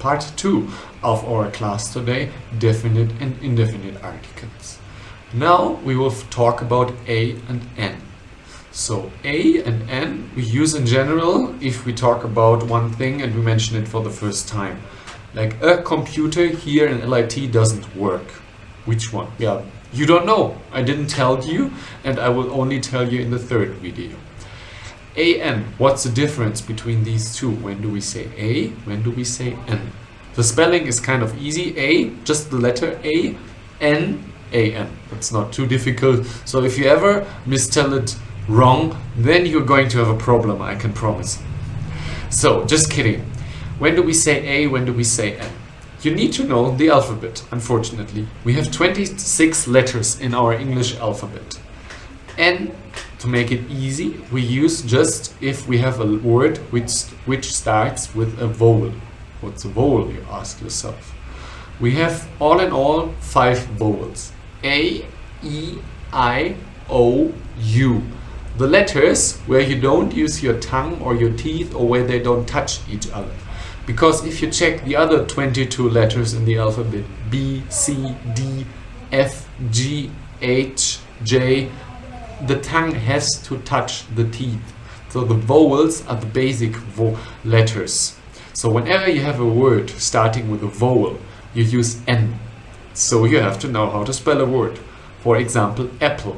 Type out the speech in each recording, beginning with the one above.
part 2 of our class today, definite and indefinite articles. Now we will talk about A and N. So A and N we use in general if we talk about one thing and we mention it for the first time. Like a computer here in LIT doesn't work. Which one? Yeah, you don't know. I didn't tell you, and I will only tell you in the third video. AN, what's the difference between these two? When do we say A? When do we say N? The spelling is kind of easy. A, just the letter A, N, AN. It's not too difficult. So if you ever mistell it wrong, then you're going to have a problem, I can promise. So, just kidding. When do we say A? When do we say N? You need to know the alphabet, unfortunately. We have 26 letters in our English alphabet. N, to make it easy, we use just if we have a word which starts with a vowel. What's a vowel, you ask yourself? We have all in all 5 vowels. A, E, I, O, U. The letters where you don't use your tongue or your teeth or where they don't touch each other. Because if you check the other 22 letters in the alphabet, B, C, D, F, G, H, J, the tongue has to touch the teeth. So the vowels are the basic letters. So whenever you have a word starting with a vowel, you use N. So you have to know how to spell a word. For example, apple.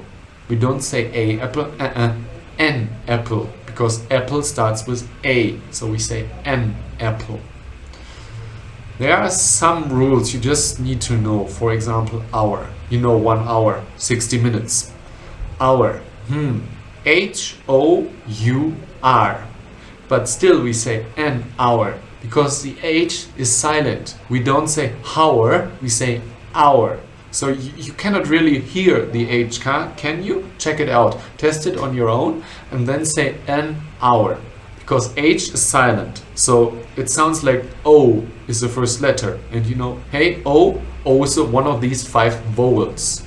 We don't say A apple, N apple, because apple starts with A. So we say N apple. There are some rules you just need to know. For example, hour. You know 1 hour, 60 minutes. Hour, H-O-U-R. But still we say an hour because the H is silent. We don't say hour, we say hour. So you cannot really hear the H, can you? Check it out, test it on your own and then say an hour. Because H is silent. So it sounds like O is the first letter. And you know, hey, O is one of these 5 vowels.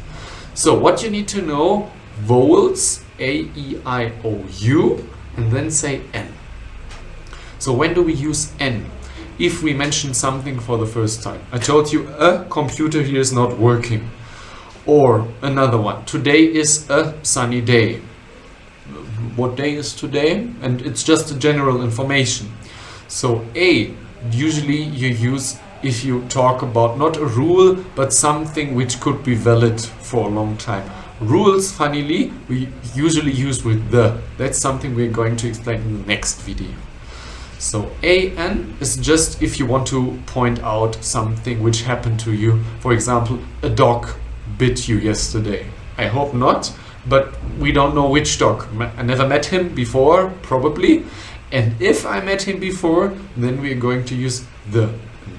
So what you need to know, vowels, A, E, I, O, U, and then say N. So when do we use N? If we mention something for the first time. I told you a computer here is not working. Or another one, today is a sunny day. What day is today? And it's just a general information. So A, usually you use if you talk about not a rule, but something which could be valid for a long time. Rules, funnily, we usually use with the. That's something we're going to explain in the next video. So AN is just if you want to point out something which happened to you. For example, a dog bit you yesterday. I hope not, but we don't know which dog. I never met him before, probably. And if I met him before, then we're going to use the.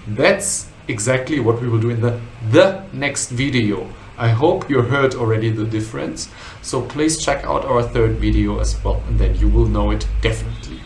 That's exactly what we will do in the next video. I hope you heard already the difference. So please check out our third video as well, and then you will know it definitely.